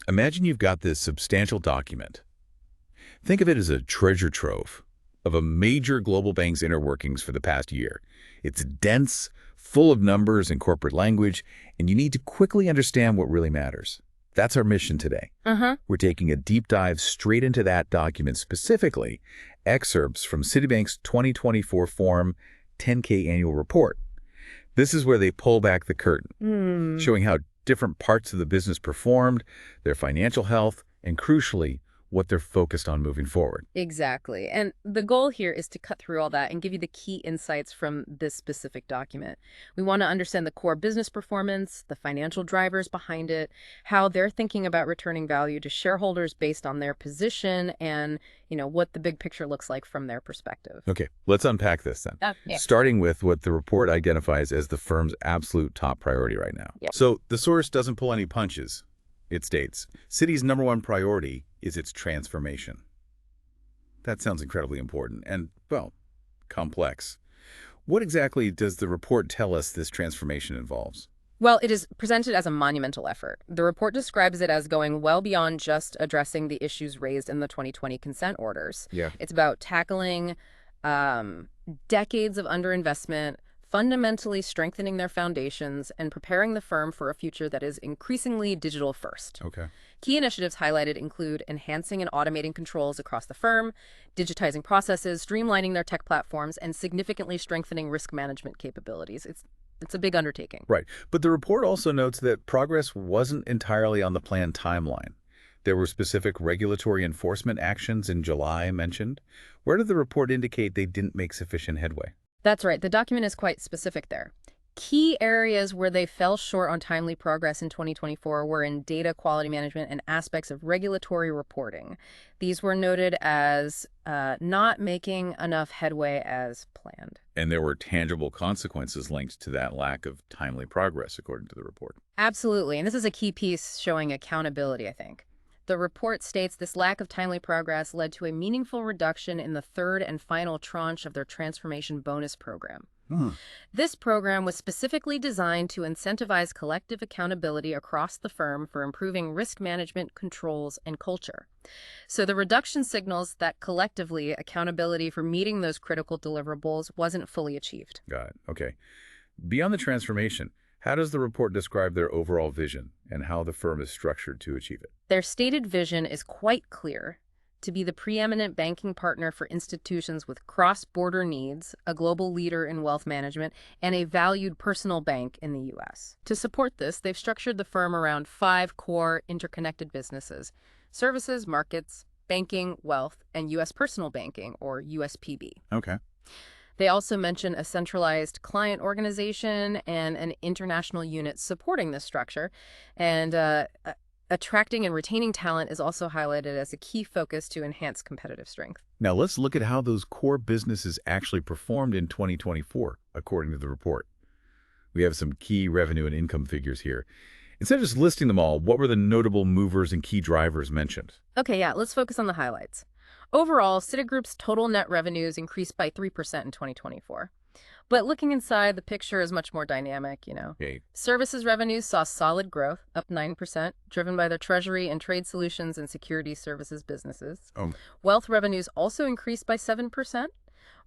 Imagine you've got this substantial document. Think of it as a treasure trove of a major global bank's inner workings for the past year. It's dense, full of numbers and corporate language, and you need to quickly understand what really matters. That's our mission today. We're taking a deep dive straight into that document, specifically excerpts from Citibank's 2024 Form 10K annual report. This is where they pull back the curtain, showing how different parts of the business performed, their financial health, and crucially, what they're focused on moving forward. Exactly. And the goal here is to cut through all that and give you the key insights from this specific document. We want to understand the core business performance, the financial drivers behind it, how they're thinking about returning value to shareholders based on their position, and, what the big picture looks like from their perspective. Okay, let's unpack this then. Yeah. Starting with what the report identifies as the firm's absolute top priority right now. Yep. So the source doesn't pull any punches. It states, Citi's #1 priority is its transformation. That sounds incredibly important and, well, complex. What exactly does the report tell us this transformation involves? Well, it is presented as a monumental effort. The report describes it as going well beyond just addressing the issues raised in the 2020 consent orders. Yeah. It's about tackling decades of underinvestment, fundamentally strengthening their foundations, and preparing the firm for a future that is increasingly digital first. Okay. Key initiatives highlighted include enhancing and automating controls across the firm, digitizing processes, streamlining their tech platforms, and significantly strengthening risk management capabilities. It's a big undertaking. Right. But the report also notes that progress wasn't entirely on the planned timeline. There were specific regulatory enforcement actions in July mentioned. Where did the report indicate they didn't make sufficient headway? That's right. The document is quite specific there. Key areas where they fell short on timely progress in 2024 were in data quality management and aspects of regulatory reporting. These were noted as not making enough headway as planned. And there were tangible consequences linked to that lack of timely progress, according to the report. Absolutely. And this is a key piece showing accountability, I think. The report states this lack of timely progress led to a meaningful reduction in the third and final tranche of their transformation bonus program. This program was specifically designed to incentivize collective accountability across the firm for improving risk management, controls, and culture. So the reduction signals that collectively accountability for meeting those critical deliverables wasn't fully achieved. Got it. Okay. Beyond the transformation, how does the report describe their overall vision and how the firm is structured to achieve it? Their stated vision is quite clear: to be the preeminent banking partner for institutions with cross-border needs, a global leader in wealth management, and a valued personal bank in the U.S. To support this, they've structured the firm around 5 core interconnected businesses: services, markets, banking, wealth, and U.S. personal banking, or USPB. Okay. They also mention a centralized client organization and an international unit supporting this structure. And attracting and retaining talent is also highlighted as a key focus to enhance competitive strength. Now let's look at how those core businesses actually performed in 2024, according to the report. We have some key revenue and income figures here. Instead of just listing them all, what were the notable movers and key drivers mentioned? Okay, yeah, let's focus on the highlights. Overall, Citigroup's total net revenues increased by 3% in 2024. But looking inside, the picture is much more dynamic, Okay. Services revenues saw solid growth, up 9%, driven by their treasury and trade solutions and security services businesses. Wealth revenues also increased by 7%.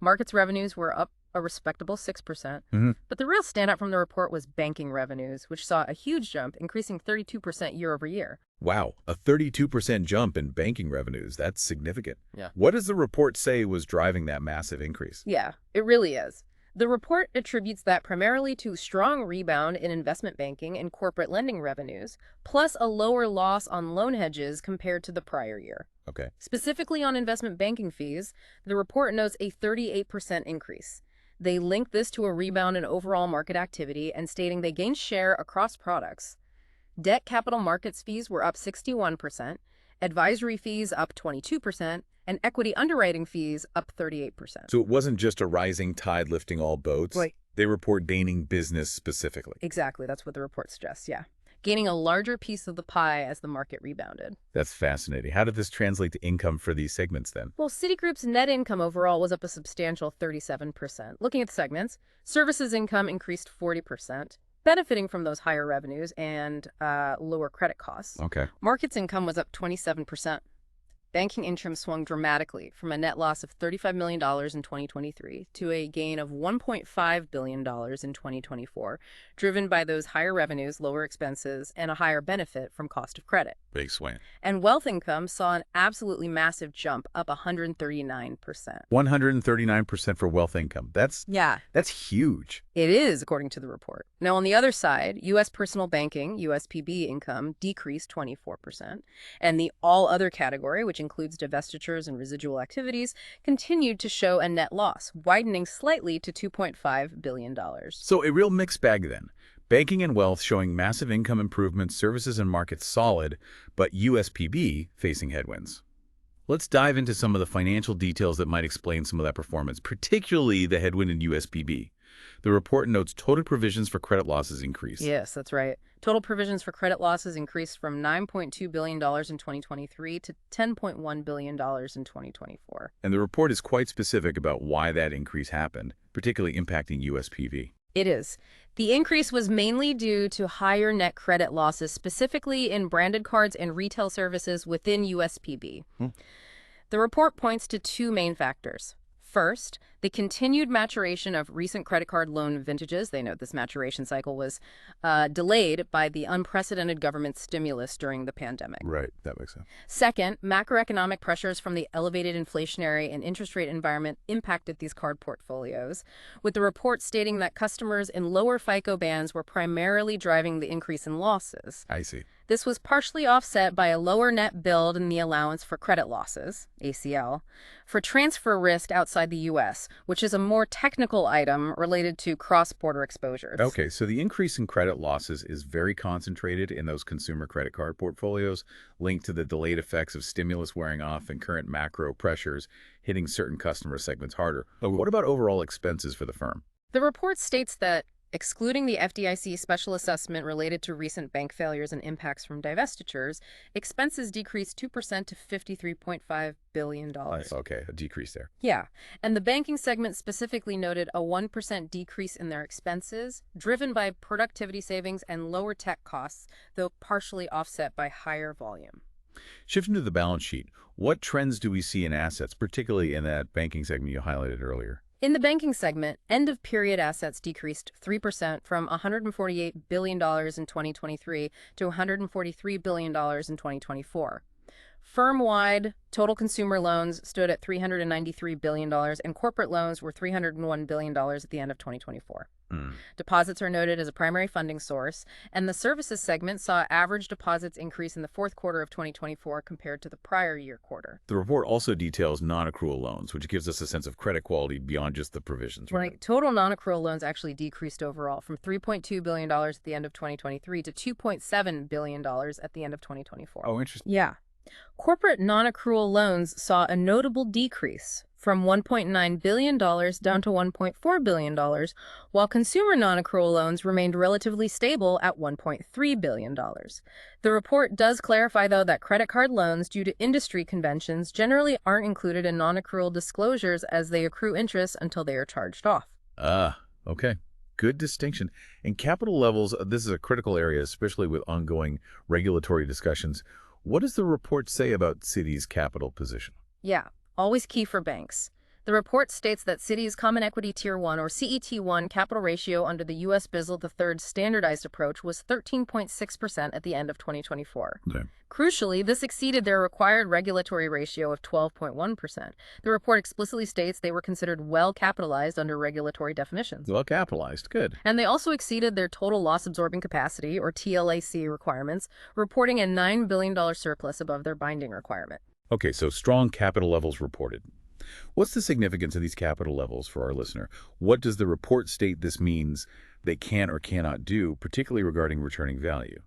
Markets revenues were up a respectable 6%. But the real standout from the report was banking revenues, which saw a huge jump, increasing 32% year over year. Wow, a 32% jump in banking revenues. That's significant. Yeah. What does the report say was driving that massive increase? Yeah, it really is. The report attributes that primarily to strong rebound in investment banking and corporate lending revenues, plus a lower loss on loan hedges compared to the prior year. Okay. Specifically on investment banking fees, the report notes a 38% increase. They link this to a rebound in overall market activity and stating they gained share across products. Debt capital markets fees were up 61%, advisory fees up 22%, and equity underwriting fees up 38%. So it wasn't just a rising tide lifting all boats. Right. They report gaining business specifically. Exactly. That's what the report suggests, yeah. Gaining a larger piece of the pie as the market rebounded. That's fascinating. How did this translate to income for these segments then? Well, Citigroup's net income overall was up a substantial 37%. Looking at the segments, services income increased 40%. benefiting from those higher revenues and lower credit costs. Okay. Markets income was up 27%. Banking income swung dramatically from a net loss of $35 million in 2023 to a gain of $1.5 billion in 2024, driven by those higher revenues, lower expenses, and a higher benefit from cost of credit. Big swing. And wealth income saw an absolutely massive jump, up 139%. 139% for wealth income. That's huge. It is, according to the report. Now, on the other side, U.S. personal banking, USPB income, decreased 24%, and the all other category, which includes divestitures and residual activities, continued to show a net loss, widening slightly to $2.5 billion. So a real mixed bag then. Banking and wealth showing massive income improvements, services and markets solid, but USPB facing headwinds. Let's dive into some of the financial details that might explain some of that performance, particularly the headwind in USPB. The report notes total provisions for credit losses increased. Yes, that's right. Total provisions for credit losses increased from $9.2 billion in 2023 to $10.1 billion in 2024. And the report is quite specific about why that increase happened, particularly impacting USPB. It is. The increase was mainly due to higher net credit losses, specifically in branded cards and retail services within USPB. The report points to two main factors. First, the continued maturation of recent credit card loan vintages. They note this maturation cycle was delayed by the unprecedented government stimulus during the pandemic. Right, that makes sense. Second, macroeconomic pressures from the elevated inflationary and interest rate environment impacted these card portfolios, with the report stating that customers in lower FICO bands were primarily driving the increase in losses. I see. This was partially offset by a lower net build in the allowance for credit losses, ACL, for transfer risk outside the U.S., which is a more technical item related to cross-border exposures. Okay, so the increase in credit losses is very concentrated in those consumer credit card portfolios, linked to the delayed effects of stimulus wearing off and current macro pressures hitting certain customer segments harder. But what about overall expenses for the firm? The report states that excluding the FDIC special assessment related to recent bank failures and impacts from divestitures, expenses decreased 2% to $53.5 billion. Okay, a decrease there. Yeah, and the banking segment specifically noted a 1% decrease in their expenses, driven by productivity savings and lower tech costs, though partially offset by higher volume. Shifting to the balance sheet, what trends do we see in assets, particularly in that banking segment you highlighted earlier? In the banking segment, end-of-period assets decreased 3% from $148 billion in 2023 to $143 billion in 2024. Firm-wide, total consumer loans stood at $393 billion, and corporate loans were $301 billion at the end of 2024. Deposits are noted as a primary funding source, and the services segment saw average deposits increase in the fourth quarter of 2024 compared to the prior year quarter. The report also details non-accrual loans, which gives us a sense of credit quality beyond just the provisions. Right. Total non-accrual loans actually decreased overall from $3.2 billion at the end of 2023 to $2.7 billion at the end of 2024. Oh, interesting. Yeah. Corporate non-accrual loans saw a notable decrease from $1.9 billion down to $1.4 billion, while consumer non-accrual loans remained relatively stable at $1.3 billion. The report does clarify, though, that credit card loans, due to industry conventions, generally aren't included in non-accrual disclosures as they accrue interest until they are charged off. Okay. Good distinction. And capital levels, this is a critical area, especially with ongoing regulatory discussions. What does the report say about Citi's capital position? Yeah, always key for banks. The report states that Citi's Common Equity Tier 1 or CET1 capital ratio under the U.S. Basel III's standardized approach was 13.6% at the end of 2024. Okay. Crucially, this exceeded their required regulatory ratio of 12.1%. The report explicitly states they were considered well-capitalized under regulatory definitions. Well-capitalized, good. And they also exceeded their total loss-absorbing capacity, or TLAC, requirements, reporting a $9 billion surplus above their binding requirement. Okay, so strong capital levels reported. What's the significance of these capital levels for our listener? What does the report state this means they can or cannot do, particularly regarding returning value?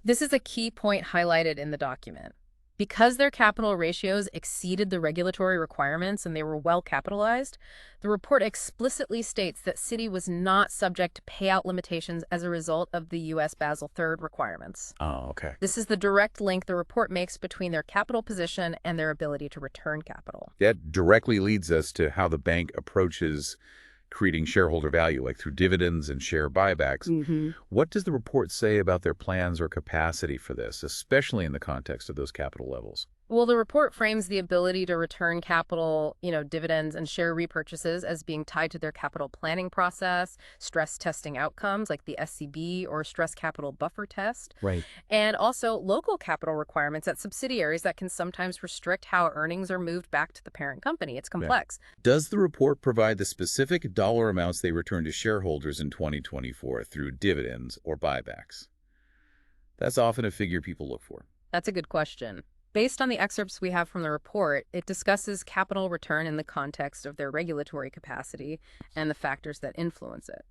This is a key point highlighted in the document. Because their capital ratios exceeded the regulatory requirements and they were well capitalized, the report explicitly states that Citi was not subject to payout limitations as a result of the U.S. Basel III requirements. Oh, okay. This is the direct link the report makes between their capital position and their ability to return capital. That directly leads us to how the bank approaches creating shareholder value, like through dividends and share buybacks. Hmm. What does the report say about their plans or capacity for this, especially in the context of those capital levels? Well, the report frames the ability to return capital, dividends and share repurchases as being tied to their capital planning process, stress testing outcomes like the SCB or stress capital buffer test, Right. and also local capital requirements at subsidiaries that can sometimes restrict how earnings are moved back to the parent company. It's Yeah. complex. Does the report provide the specific dollar amounts they return to shareholders in 2024 through dividends or buybacks? That's often a figure people look for. That's a good question. Based on the excerpts we have from the report, it discusses capital return in the context of their regulatory capacity and the factors that influence it.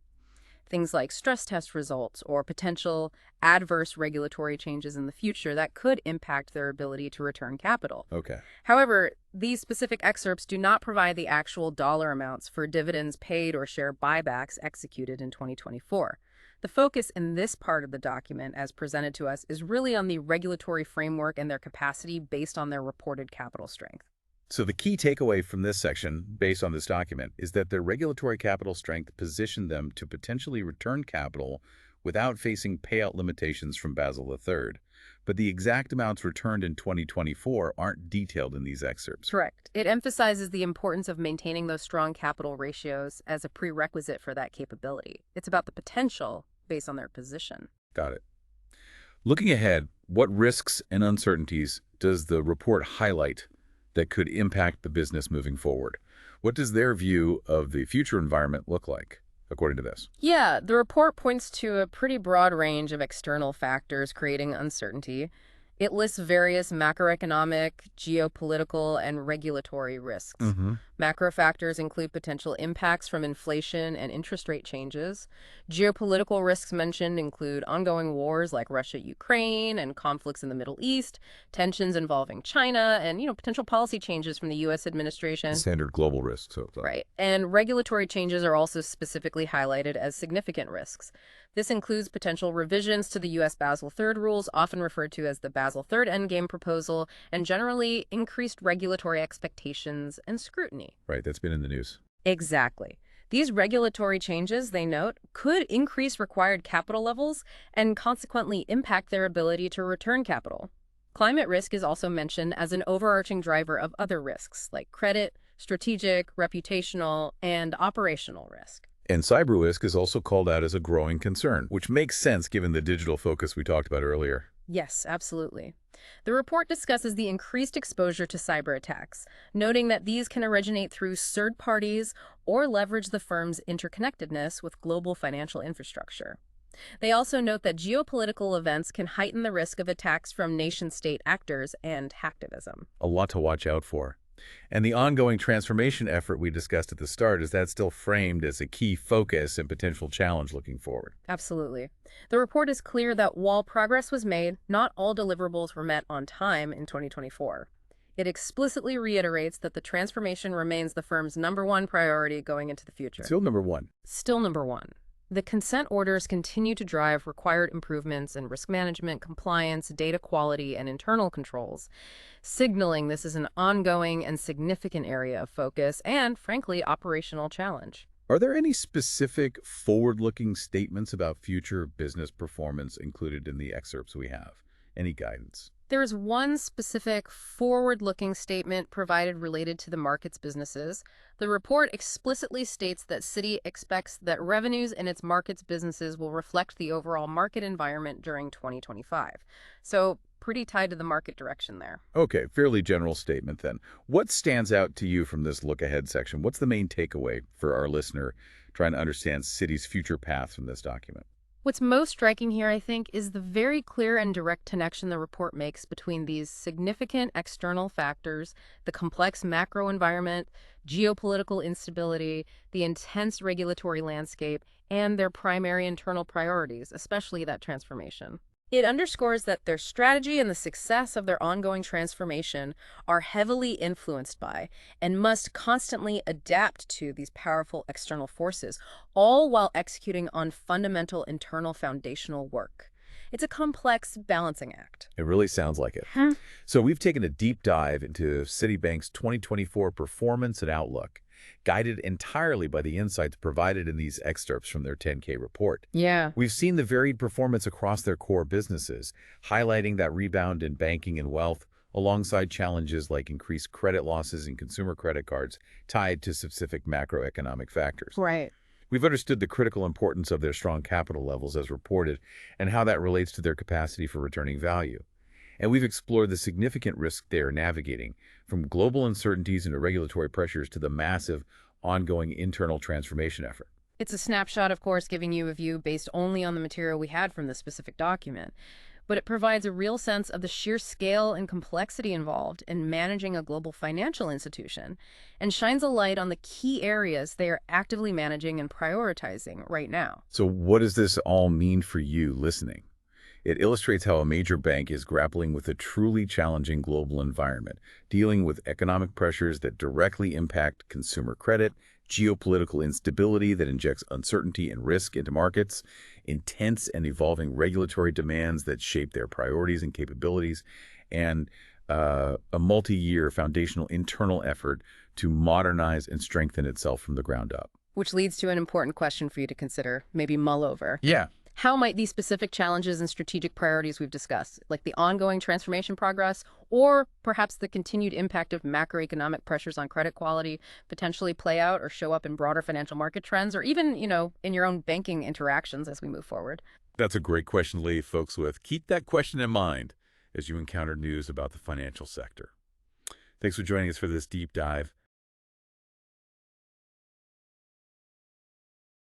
Things like stress test results or potential adverse regulatory changes in the future that could impact their ability to return capital. Okay. However, these specific excerpts do not provide the actual dollar amounts for dividends paid or share buybacks executed in 2024. The focus in this part of the document, as presented to us, is really on the regulatory framework and their capacity based on their reported capital strength. So the key takeaway from this section, based on this document, is that their regulatory capital strength positioned them to potentially return capital without facing payout limitations from Basel III. But the exact amounts returned in 2024 aren't detailed in these excerpts. Correct. It emphasizes the importance of maintaining those strong capital ratios as a prerequisite for that capability. It's about the potential based on their position. Got it. Looking ahead, what risks and uncertainties does the report highlight that could impact the business moving forward? What does their view of the future environment look like, according to this? Yeah, the report points to a pretty broad range of external factors creating uncertainty. It lists various macroeconomic, geopolitical, and regulatory risks. Mm-hmm. Macro factors include potential impacts from inflation and interest rate changes. Geopolitical risks mentioned include ongoing wars like Russia-Ukraine and conflicts in the Middle East, tensions involving China, and, potential policy changes from the U.S. administration. Standard global risks. So Right. And regulatory changes are also specifically highlighted as significant risks. This includes potential revisions to the U.S. Basel III rules, often referred to as the Basel III Endgame proposal, and generally increased regulatory expectations and scrutiny. Right, that's been in the news. Exactly. These regulatory changes, they note, could increase required capital levels and consequently impact their ability to return capital. Climate risk is also mentioned as an overarching driver of other risks, like credit, strategic, reputational, and operational risk. And cyber risk is also called out as a growing concern, which makes sense given the digital focus we talked about earlier. Yes, absolutely. The report discusses the increased exposure to cyber attacks, noting that these can originate through third parties or leverage the firm's interconnectedness with global financial infrastructure. They also note that geopolitical events can heighten the risk of attacks from nation-state actors and hacktivism. A lot to watch out for. And the ongoing transformation effort we discussed at the start, is that still framed as a key focus and potential challenge looking forward? Absolutely. The report is clear that while progress was made, not all deliverables were met on time in 2024. It explicitly reiterates that the transformation remains the firm's #1 priority going into the future. Still number one. Still #1. The consent orders continue to drive required improvements in risk management, compliance, data quality, and internal controls, signaling this is an ongoing and significant area of focus and, frankly, operational challenge. Are there any specific forward-looking statements about future business performance included in the excerpts we have? Any guidance? There is one specific forward-looking statement provided related to the market's businesses. The report explicitly states that Citi expects that revenues in its markets businesses will reflect the overall market environment during 2025. So pretty tied to the market direction there. Okay, fairly general statement then. What stands out to you from this look ahead section? What's the main takeaway for our listener trying to understand Citi's future path from this document? What's most striking here, I think, is the very clear and direct connection the report makes between these significant external factors, the complex macro environment, geopolitical instability, the intense regulatory landscape, and their primary internal priorities, especially that transformation. It underscores that their strategy and the success of their ongoing transformation are heavily influenced by and must constantly adapt to these powerful external forces, all while executing on fundamental internal foundational work. It's a complex balancing act. It really sounds like it. So we've taken a deep dive into Citibank's 2024 performance and outlook. guided entirely by the insights provided in these excerpts from their 10K report. Yeah. We've seen the varied performance across their core businesses, highlighting that rebound in banking and wealth, alongside challenges like increased credit losses in consumer credit cards tied to specific macroeconomic factors. Right. We've understood the critical importance of their strong capital levels as reported and how that relates to their capacity for returning value. And we've explored the significant risk they are navigating, from global uncertainties and regulatory pressures to the massive, ongoing internal transformation effort. It's a snapshot, of course, giving you a view based only on the material we had from this specific document. But it provides a real sense of the sheer scale and complexity involved in managing a global financial institution and shines a light on the key areas they are actively managing and prioritizing right now. So what does this all mean for you listening? It illustrates how a major bank is grappling with a truly challenging global environment, dealing with economic pressures that directly impact consumer credit, geopolitical instability that injects uncertainty and risk into markets, intense and evolving regulatory demands that shape their priorities and capabilities, and a multi-year foundational internal effort to modernize and strengthen itself from the ground up. Which leads to an important question for you to consider, maybe mull over. Yeah. How might these specific challenges and strategic priorities we've discussed, like the ongoing transformation progress, or perhaps the continued impact of macroeconomic pressures on credit quality, potentially play out or show up in broader financial market trends, or even, in your own banking interactions as we move forward? That's a great question to leave folks with. Keep that question in mind as you encounter news about the financial sector. Thanks for joining us for this deep dive.